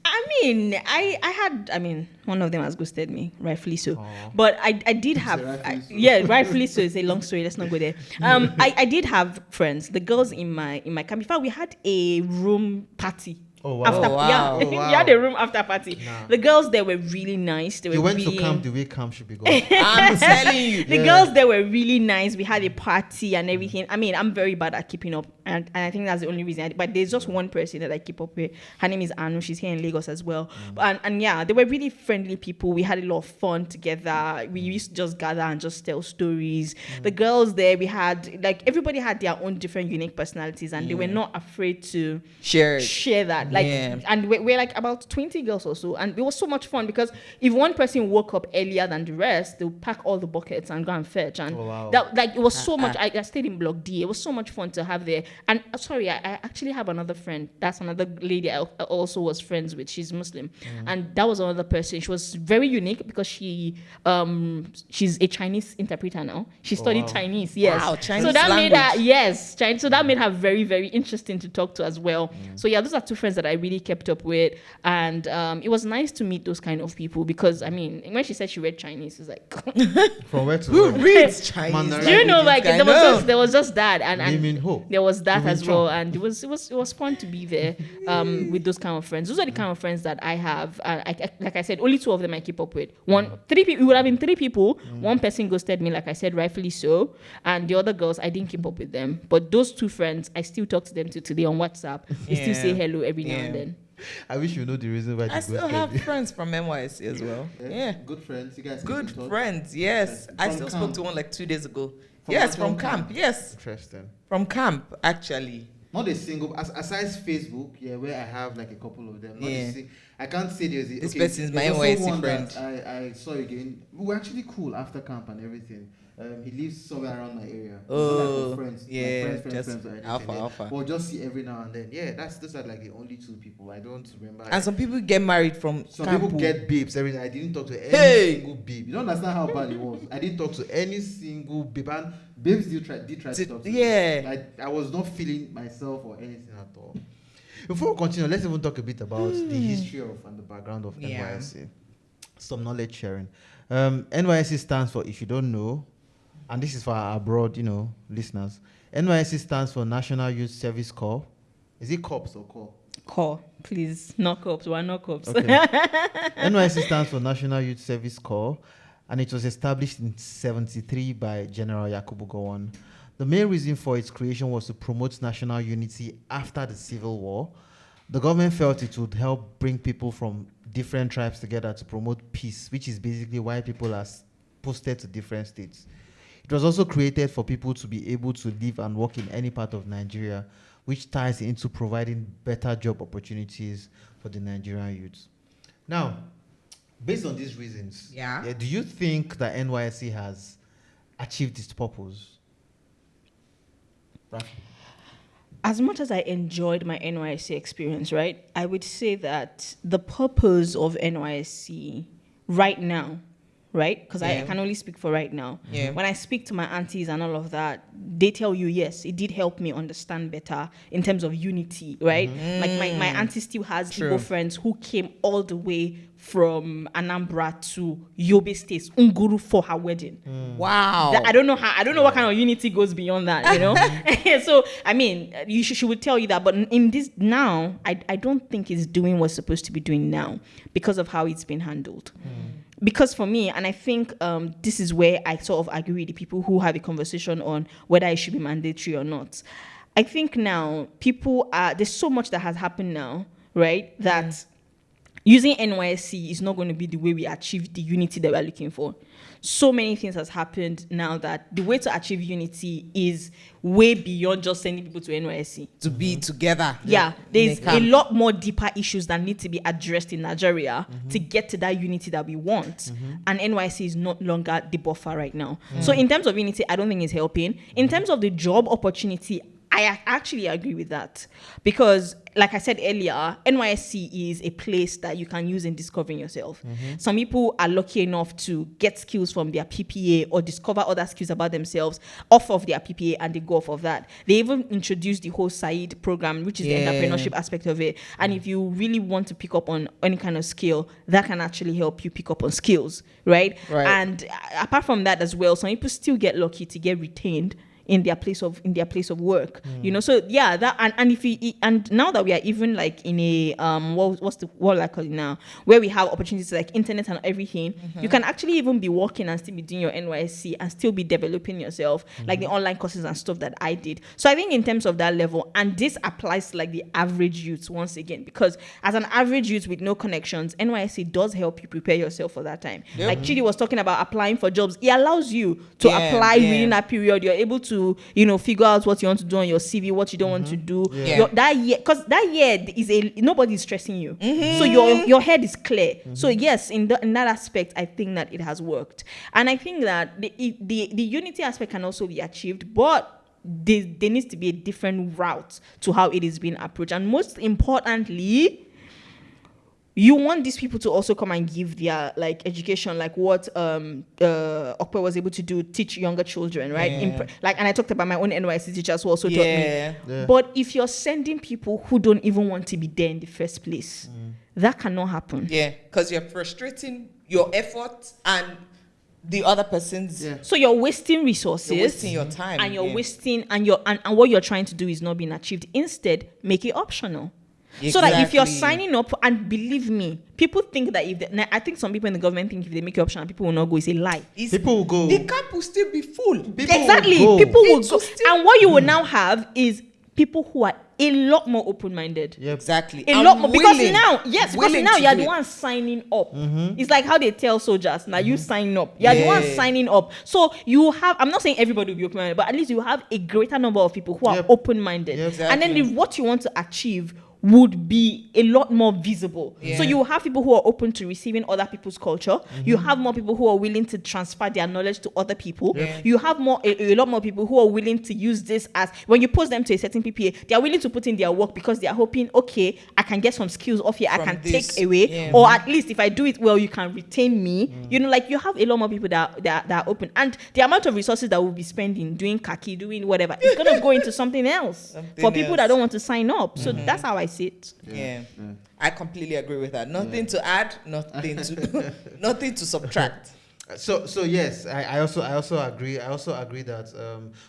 I mean, one of them has ghosted me, rightfully so. Aww. But I did have, rightfully so. It's a long story. Let's not go there. I did have friends. The girls in my camp. In fact, we had a room party. Oh wow! We had a room after party. Nah. The girls there were really nice. They you were went really, to camp the way camp should be going. I'm telling you. the girls there were really nice. We had a party and everything. I mean, I'm very bad at keeping up, and I think that's the only reason. But there's just one person that I keep up with. Her name is Anu. She's here in Lagos as well. And yeah, they were really friendly people. We had a lot of fun together. We used to just gather and just tell stories. The girls there, we had like everybody had their own different unique personalities, and they were not afraid to share that. Like, and we're like about 20 girls or so, and it was so much fun because if one person woke up earlier than the rest, they'll pack all the buckets and go and fetch. And that, like, it was so much. I stayed in Block D. It was so much fun to have there. And sorry, I actually have another friend. That's another lady I also was friends with. She's Muslim, and that was another person. She was very unique because she's a Chinese interpreter now. She studied Chinese. Yes, wow, Chinese so that language. made her Chinese. So that made her very, very interesting to talk to as well. So yeah, those are two friends that I really kept up with, and it was nice to meet those kind of people because I mean, when she said she read Chinese, it's like From where to Who where? reads Chinese? Mandarin. do you know, like I there was just that, and there was that as Chong. well, and it was fun to be there with those kind of friends. Those are the kind of friends that I have. Like I said, only two of them I keep up with. Three people. It would have been three people. One person ghosted me, like I said, rightfully so, and the other girls I didn't keep up with them. But those two friends, I still talk to them today on WhatsApp. We still say hello every now and then. I wish you know the reason why. I still have friends from NYSC as well. Yeah. Good friends. You guys. Good keep in touch? friends, yes. From I still spoke camp? to one like 2 days ago. From Yes, what from camp. Yes, Interesting. from camp, actually. Not a single, aside Facebook, where I have like a couple of them. Not I can't say there's a. This person's my there's also NYSC one friend. that I saw again. We were actually cool after camp and everything. He lives somewhere around my area. Oh, like friends, yeah, like friends or anything. alpha. We'll just see every now and then. Yeah, those are like the only two people. I don't remember. And some people get married from Some camp. people get babes. Everything. I didn't talk to any single babe. You don't understand how bad it was. I didn't talk to any single babe. And babes did try to talk to me. Like, I was not feeling myself or anything at all. Before we continue, let's even talk a bit about the history of and the background of NYSC. Some knowledge sharing. NYSC stands for, if you don't know, and this is for our abroad, listeners. NYSC stands for National Youth Service Corps. Is it Corps or Corps? Corps, please, not Corps. We're not Corps. Okay. NYSC stands for National Youth Service Corps, and it was established in 1973 by General Yakubu Gowon. The main reason for its creation was to promote national unity after the Civil War. The government felt it would help bring people from different tribes together to promote peace, which is basically why people are posted to different states. It was also created for people to be able to live and work in any part of Nigeria, which ties into providing better job opportunities for the Nigerian youth. Now, based on these reasons, do you think that NYSC has achieved its purpose? Raffy? As much as I enjoyed my NYSC experience, right, I would say that the purpose of NYSC right now, right, because I can only speak for right now. Yeah. When I speak to my aunties and all of that, they tell you, yes, it did help me understand better in terms of unity, right? Like my auntie still has Igbo friends who came all the way from Anambra to Yobe State, Unguru, for her wedding. Wow. I don't know what kind of unity goes beyond that, you know? So, I mean, she would tell you that, but in this now, I don't think it's doing what's supposed to be doing now because of how it's been handled. Because for me, and I think this is where I sort of agree with the people who have a conversation on whether it should be mandatory or not. I think now there's so much that has happened now, right? That using NYSC is not going to be the way we achieve the unity that we're looking for. So many things has happened now that the way to achieve unity is way beyond just sending people to NYSC. To be together. Yeah, there's a lot more deeper issues that need to be addressed in Nigeria to get to that unity that we want. And NYSC is no longer the buffer right now. So in terms of unity, I don't think it's helping. In terms of the job opportunity, I actually agree with that because, like I said earlier, NYSC is a place that you can use in discovering yourself. Some people are lucky enough to get skills from their PPA or discover other skills about themselves off of their PPA, and they go off of that. They even introduced the whole Said program, which is the entrepreneurship aspect of it. And if you really want to pick up on any kind of skill, that can actually help you pick up on skills, right? And apart from that as well, some people still get lucky to get retained in their place of work, you know. So that and now that we are even like in a what I call it now, where we have opportunities like internet and everything, you can actually even be working and still be doing your NYSC and still be developing yourself, like the online courses and stuff that I did. So I think in terms of that level, and this applies to like the average youth once again, because as an average youth with no connections, NYSC does help you prepare yourself for that time. Like Chidi was talking about applying for jobs, it allows you to apply within that period. You're able to, you know, figure out what you want to do on your CV, what you don't want to do. That year, because that year is nobody's stressing you, so your head is clear. So yes, in that aspect, I think that it has worked, and I think that the unity aspect can also be achieved, but there needs to be a different route to how it is being approached, and most importantly, you want these people to also come and give their like education, like what Okpe was able to do, teach younger children, right? And I talked about my own NYSC teachers who also taught me. But if you're sending people who don't even want to be there in the first place, that cannot happen. Yeah, because you're frustrating your effort and the other person's. So you're wasting resources. You're wasting your time. And you're wasting, and what you're trying to do is not being achieved. Instead, make it optional. Exactly. So that if you're signing up, and believe me, people think that I think some people in the government think if they make it optional, people will not go. It's a lie. People will go. The camp will still be full. People will go. And what you will now have is people who are a lot more open-minded. Exactly. A lot more. Because now you're the one signing up. It's like how they tell soldiers, now you sign up. You're the one signing up. So you have, I'm not saying everybody will be open-minded, but at least you have a greater number of people who are open-minded. And then what you want to achieve would be a lot more visible. So you have people who are open to receiving other people's culture. You have more people who are willing to transfer their knowledge to other people. You have a lot more people who are willing to use this as, when you post them to a certain PPA, they are willing to put in their work because they are hoping, okay, I can get some skills off here, I can take away, or at least if I do it well, you can retain me. You know, like you have a lot more people that are open, and the amount of resources that we'll be spending doing khaki, doing whatever, it's going to go into something else for people that don't want to sign up. So that's how I see it. I completely agree with that. Nothing to add, nothing to subtract. So yes, I also agree. I also agree that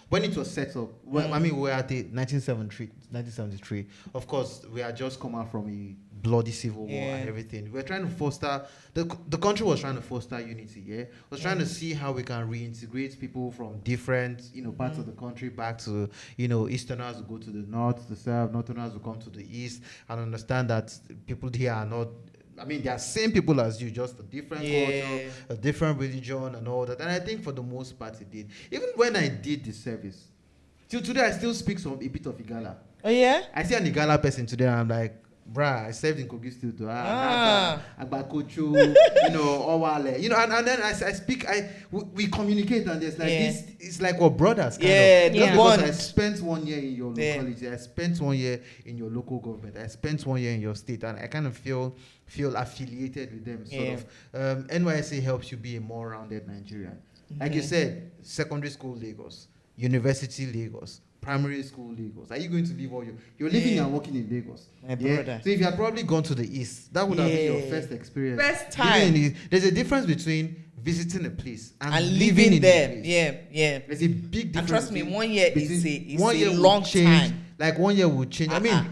when it was set up, I mean, we were at the 1973. Of course, we had just come out from a bloody civil war and everything. We're trying to foster the country was trying to foster unity. Yeah, was trying to see how we can reintegrate people from different parts of the country back to Easterners will go to the north, the south, Northerners will come to the east, and understand that people here are not. I mean, they are same people as you, just a different culture, a different religion, and all that. And I think for the most part, it did. Even when I did the service, till today, I still speak a bit of Igala. Oh yeah. I see an Igala person today, and I'm like, bruh, I served in Kogi State to Agbakocho, Owale, and then I speak, we communicate, and there's like this, it's like we're brothers, kind of. Just because I spent 1 year in your locality, I spent 1 year in your local government, I spent 1 year in your state, and I kind of feel affiliated with them, sort of. NYSC helps you be a more rounded Nigerian. Like you said, secondary school Lagos, university Lagos, primary school Lagos. Are you going to live all you're living and working in Lagos? My brother. So if you had probably gone to the east, that would have been your first experience. First time. There's a difference between visiting a place and living in there. the place. Yeah. There's a big difference. And trust me, 1 year is a will long change, time. Like 1 year would change. I mean,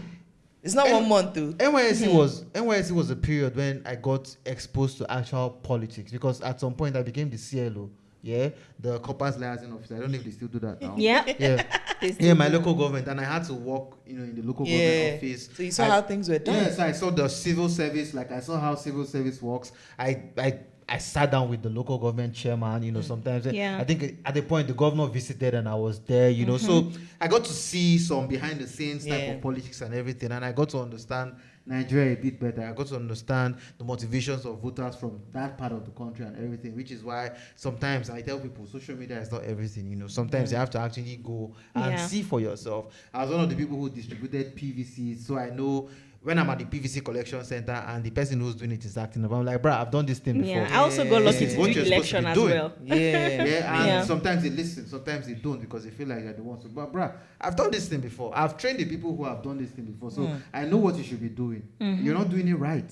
it's not 1 month though. NYSC was a period when I got exposed to actual politics, because at some point I became the CLO. Yeah, the corpus liaison officer. I don't know if they still do that now. Yeah, my local government, and I had to work, in the local government office. So you saw how things were done. Yeah, so I saw the civil service. Like I saw how civil service works. I sat down with the local government chairman. Sometimes I think at the point the governor visited and I was there. So I got to see some behind the scenes type of politics and everything, and I got to understand Nigeria a bit better. I got to understand the motivations of voters from that part of the country and everything, which is why sometimes I tell people social media is not everything. Sometimes you have to actually go and see for yourself. I was one of the people who distributed PVCs, so I know when I'm at the PVC collection center and the person who's doing it is acting up, I'm like, bruh, I've done this thing before. I also got lucky to do election as well. And sometimes they listen, sometimes they don't, because they feel like they're the ones. But bruh, I've done this thing before. I've trained the people who have done this thing before, so I know what you should be doing. You're not doing it right.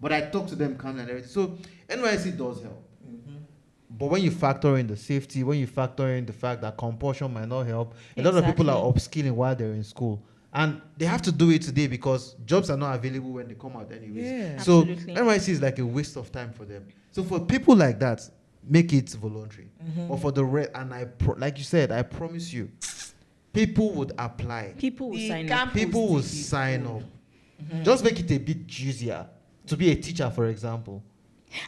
But I talk to them calmly and everything. So NYSC does help. But when you factor in the safety, when you factor in the fact that compulsion might not help, a lot of people are upskilling while they're in school. And they have to do it today because jobs are not available when they come out anyways. So NYSC is like a waste of time for them. So for people like that, make it voluntary. Or for the rest, and like you said, I promise you, people would apply. People will sign up. People will sign up. Just make it a bit juicier. To be a teacher, for example.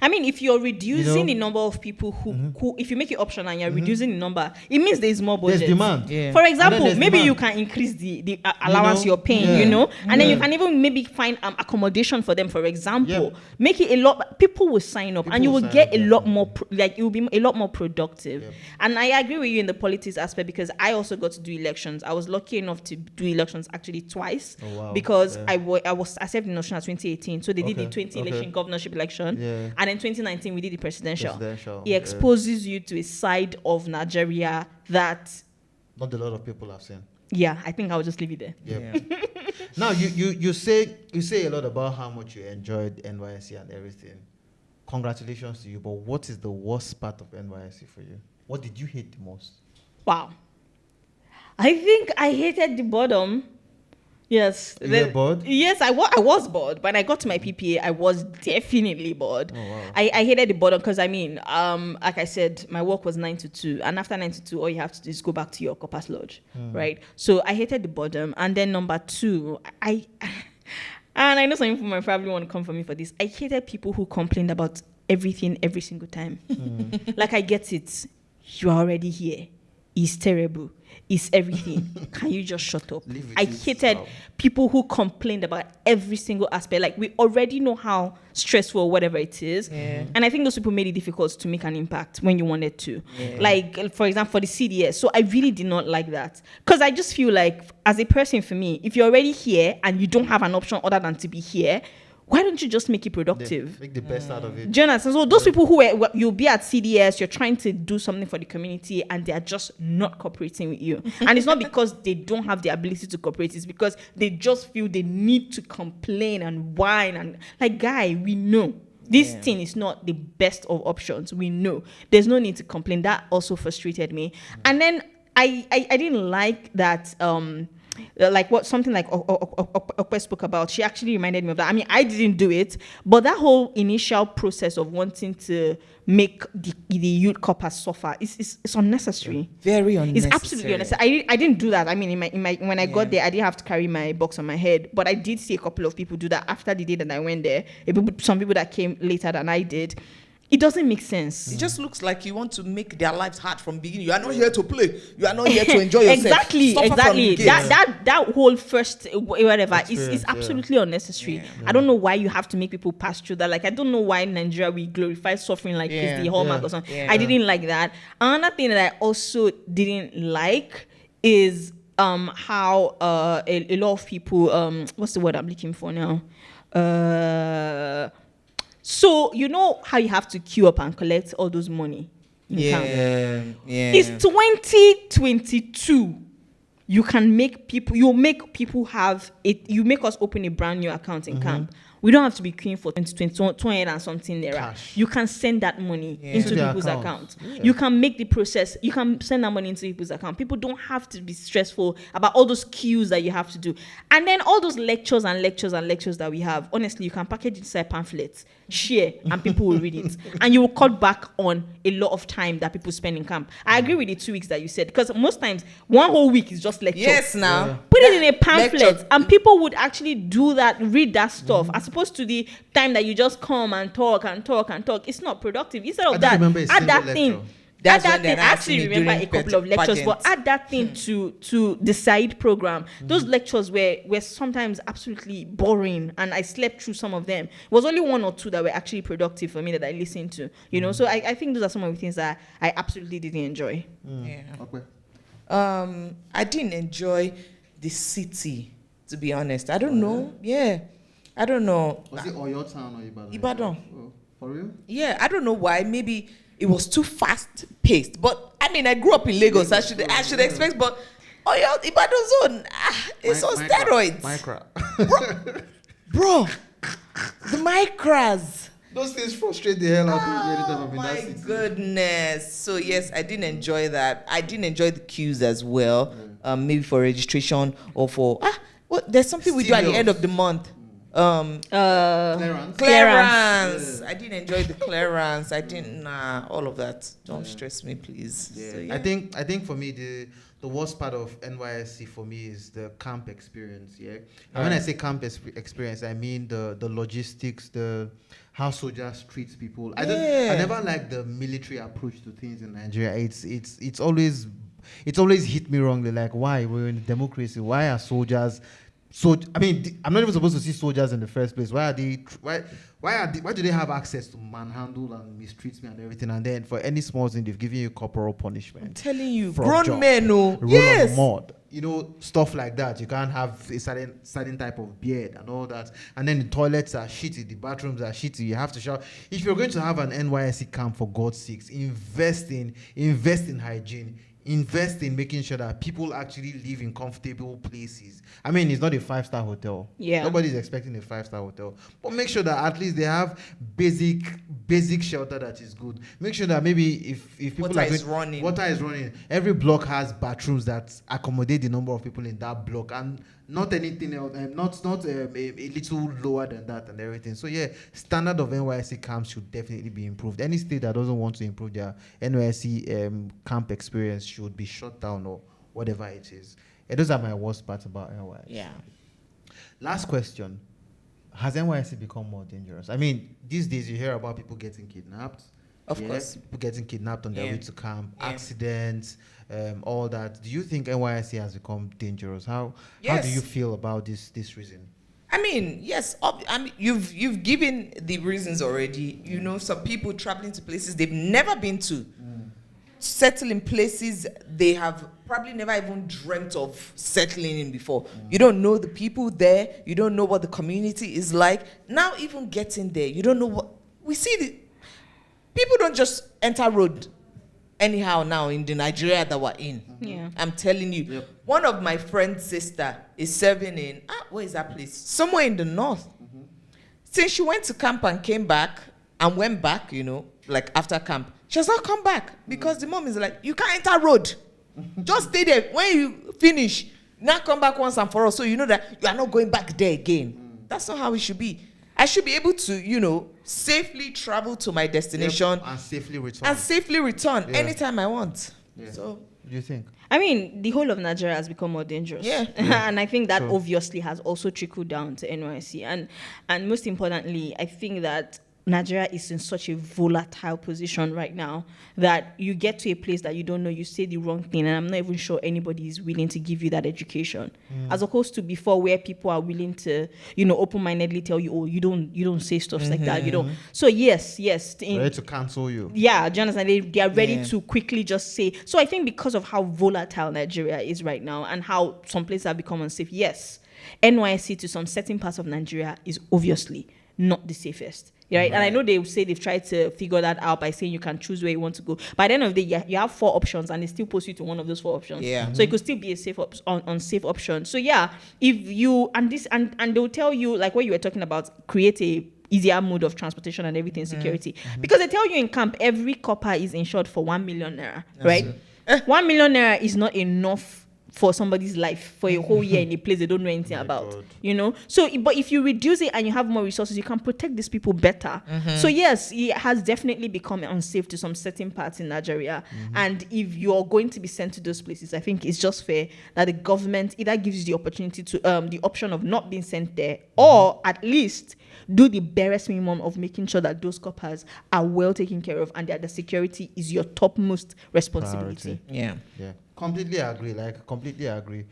I mean, if you're reducing the number of people who if you make it optional and you're reducing the number, it means there is more budget. There's demand. For example, maybe you can increase the allowance you're paying, and then you can even maybe find accommodation for them, for example. Make it a lot, people will sign up and you will get a lot more, it will be a lot more productive. And I agree with you in the politics aspect, because I also got to do elections. I was lucky enough to do elections actually twice, because I served in National 2018, so they did the 20 election governorship election. And in 2019, we did the presidential. It exposes you to a side of Nigeria that not a lot of people have seen. Yeah, I think I'll just leave it there. Now, you say a lot about how much you enjoyed NYSC and everything. Congratulations to you. But what is the worst part of NYSC for you? What did you hate the most? Wow. I think I hated the bottom. Yes. You were bored? Yes, I was bored. When I got to my PPA, I was definitely bored. Oh, wow. I hated the bottom because, like I said, my work was 9 to 2. And after 9 to 2, all you have to do is go back to your corpus lodge, right? So I hated the bottom. And then number 2, and I know some people might probably want to come for me for this. I hated people who complained about everything every single time. Like, I get it. You are already here. It's terrible. It's everything. Can you just shut up? I hated people who complained about every single aspect. Like, we already know how stressful or whatever it is. And I think those people made it difficult to make an impact when you wanted to. Like, for example, for the CDS. So I really did not like that. Because I just feel like, as a person, for me, if you're already here and you don't have an option other than to be here, why don't you just make it productive? Make the best out of it. Jonas, so those people who you'll be at CDS, you're trying to do something for the community and they're just not cooperating with you. And it's not because they don't have the ability to cooperate, it's because they just feel they need to complain and whine. And like, guy, we know this thing is not the best of options. We know. There's no need to complain. That also frustrated me. And then I didn't like that like what something like Okwe spoke about. She actually reminded me of that. I mean, I didn't do it, but that whole initial process of wanting to make the youth corpers suffer is unnecessary. Very unnecessary. It's absolutely unnecessary. I didn't do that. I mean, in my when I got there, I didn't have to carry my box on my head, but I did see a couple of people do that after the day that I went there. Some people that came later than I did. It doesn't make sense. It just looks like you want to make their lives hard from the beginning. You are not here to play. You are not here to enjoy yourself. Exactly. That whole first whatever is absolutely unnecessary. Yeah. I don't know why you have to make people pass through that. Like, I don't know why in Nigeria we glorify suffering like it's the hallmark or something. Yeah. I didn't like that. Another thing that I also didn't like is how a lot of people what's the word I'm looking for now? So you know how you have to queue up and collect all those money in camp? It's 2022. You make us open a brand new account in camp. We don't have to be queuing for 2020 and something there. You can send that money into people's accounts. Yeah. You can make the process. You can send that money into people's account. People don't have to be stressful about all those queues that you have to do. And then all those lectures that we have, honestly, you can package it inside pamphlets, share, and people will read it. And you will cut back on a lot of time that people spend in camp. I agree with the 2 weeks that you said, because most times 1 whole week is just lecture. Yes, now. Yeah. Put it in a pamphlet, and people would actually do that, read that stuff, as opposed to the time that you just come and talk. It's not productive. Instead of that, add that thing. That's add that thing. I actually remember a couple of lectures, but add that thing to the side program. Those lectures were sometimes absolutely boring, and I slept through some of them. It was only 1 or 2 that were actually productive for me that I listened to. You know, so I think those are some of the things that I absolutely didn't enjoy. Yeah. Okay. I didn't enjoy the city, to be honest. I don't know. Yeah. I don't know. Was it Oyo town or Ibadan? Ibadan. Oh, for real? Yeah, I don't know why. Maybe it was too fast paced. But I mean, I grew up in Lagos. I should expect. But Oyo, Ibadan zone, it's on steroids. Bro, the micras. Those things frustrate the hell out of me anytime I'm in that city. My goodness. So yes, I didn't enjoy that. I didn't enjoy the queues as well. Maybe for registration or for there's something we do at the end of the month. Clearance. I didn't enjoy the clearance. I didn't all of that. Don't stress me, please. Yeah. So, yeah. I think for me the worst part of NYSC for me is the camp experience. Yeah. And when I say camp experience, I mean the logistics, how soldiers treat people. I never like the military approach to things in Nigeria. It's always hit me wrongly. Like, why we're in a democracy? Why are soldiers? So I mean, I'm not even supposed to see soldiers in the first place. Why do they have access to manhandle and mistreat me and everything? And then for any small thing, they've given you corporal punishment. I'm telling you, grown men, yes, mud, stuff like that. You can't have a certain type of beard and all that. And then the toilets are shitty, the bathrooms are shitty. You have to shower. If you're going to have an NYSC camp, for God's sakes, invest in hygiene. Invest in making sure that people actually live in comfortable places. I mean, it's not a 5-star hotel. Yeah. Nobody's expecting a 5-star hotel. But make sure that at least they have basic shelter that is good. Make sure that maybe if people water is running. Every block has bathrooms that accommodate the number of people in that block, and not anything else, not a little lower than that and everything. So yeah, standard of NYSC camps should definitely be improved. Any state that doesn't want to improve their NYSC camp experience should be shut down or whatever it is. And those are my worst parts about NYSC. Yeah. Last question. Has NYSC become more dangerous? I mean, these days you hear about people getting kidnapped. Of course. People getting kidnapped on their way to camp, accidents, all that. Do you think NYSC has become dangerous? How do you feel about this reason? I mean, yes. You've given the reasons already. You know, some people traveling to places they've never been to, settle in places they have probably never even dreamt of settling in before. You don't know the people there. You don't know what the community is like. Now, even getting there, you don't know what we see. People don't just enter road anyhow now in the Nigeria that we're in. Yeah. I'm telling you. Yep. One of my friend's sister is serving in, where is that place? Somewhere in the north. Since she went to camp and came back and went back, like after camp, she has not come back because the mom is like, you can't enter road. Just stay there. When you finish, Now come back once and for all, so you know that you are not going back there again. That's not how it should be. I should be able to, safely travel to my destination and safely return. anytime I want. Yeah. So, do you think? I mean, the whole of Nigeria has become more dangerous. Yeah. And I think that obviously has also trickled down to NYSC. And most importantly, I think that Nigeria is in such a volatile position right now that you get to a place that you don't know, you say the wrong thing, and I'm not even sure anybody is willing to give you that education. As opposed to before, where people are willing to, open-mindedly tell you, oh, you don't say stuff like that. You don't. So yes. Ready to cancel you. Yeah, do you understand? They are ready to quickly just say. So I think because of how volatile Nigeria is right now and how some places have become unsafe, yes, NYSC to some certain parts of Nigeria is obviously not the safest. Right? And I know they say they've tried to figure that out by saying you can choose where you want to go. By the end of the day, you have 4 options, and they still post you to one of those 4 options. Yeah. So it could still be a unsafe option. So yeah, if you and they'll tell you, like what you were talking about, create a easier mode of transportation and everything, security. Because they tell you in camp every copper is insured for 1 million naira, right? 1 million naira is not enough for somebody's life for a whole year in a place they don't know anything about. God. So but if you reduce it and you have more resources, you can protect these people better. So yes, it has definitely become unsafe to some certain parts in Nigeria. And if you're going to be sent to those places, I think it's just fair that the government either gives you the opportunity to the option of not being sent there, or at least do the barest minimum of making sure that those coppers are well taken care of and that the security is your topmost responsibility. yeah. Completely agree.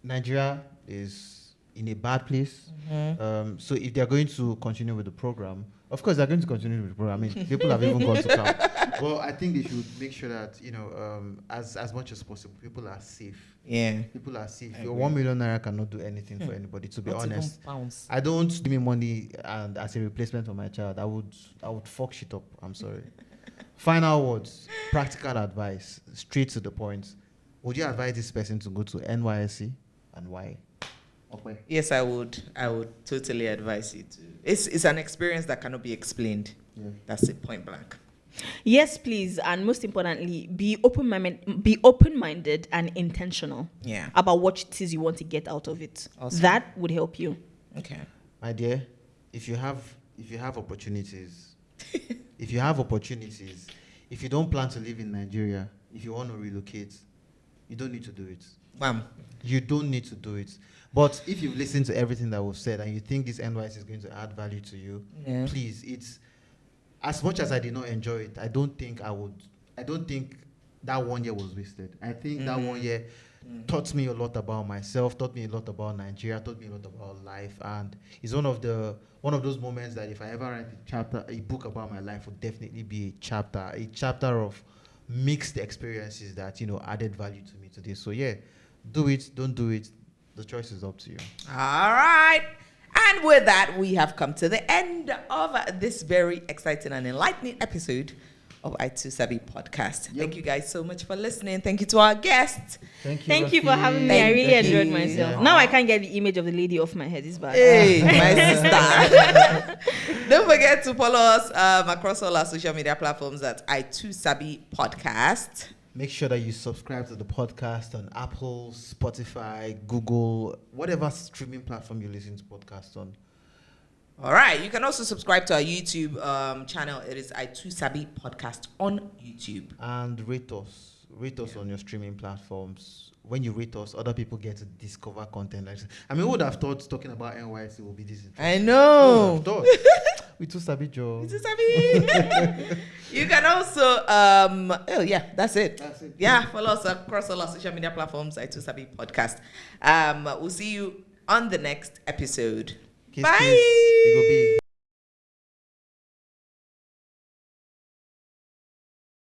Nigeria is in a bad place. So if they're going to continue with the program, of course they're going to continue with the program. I mean, people have even gone to camp. Well, I think they should make sure that as much as possible, people are safe. Yeah. People are safe. Your 1 million naira cannot do anything for anybody. To be Not even honest, pounds. I don't give me money and as a replacement for my child. I would fuck shit up. I'm sorry. Final words, practical advice, straight to the point. Would you advise this person to go to NYSC, and why? Okay. Yes, I would. I would totally advise you to. It's an experience that cannot be explained. Yeah. That's it, point blank. Yes, please, and most importantly, be open-minded and intentional about what it is you want to get out of it. Awesome. That would help you. Okay. My dear, if you have opportunities, if you don't plan to live in Nigeria, if you want to relocate, you don't need to do it. You don't need to do it. But if you've listened to everything that we've said and you think this NYC is going to add value to you, please, it's as much as I did not enjoy it, I don't think that 1 year was wasted. I think that 1 year taught me a lot about myself, taught me a lot about Nigeria, taught me a lot about life, and it's one of those moments that if I ever write a book about my life, would definitely be a chapter of mixed experiences that added value to me today. So yeah, do it, don't do it. The choice is up to you. All right. And with that, we have come to the end of this very exciting and enlightening episode of I2Sabi podcast. Yep. Thank you guys so much for listening. Thank you to our guests. Thank you for having me. I really enjoyed myself. Yeah. Now I can't get the image of the lady off my head. It's bad. Hey, my sister. Don't forget to follow us across all our social media platforms at I2Sabi podcast. Make sure that you subscribe to the podcast on Apple, Spotify, Google, whatever streaming platform you listen to podcasts on. All right. You can also subscribe to our YouTube channel. It is I2Sabi podcast on YouTube. And rate us. Rate us on your streaming platforms. When you rate us, other people get to discover content like this. I mean, who would have thought talking about NYC will be this interesting? I know. Who would have thought? We too Sabi, Joe. You can also that's it. Yeah, follow us across all our social media platforms, I2Sabi podcast. We'll see you on the next episode. Kiss, Bye. kiss. It will be.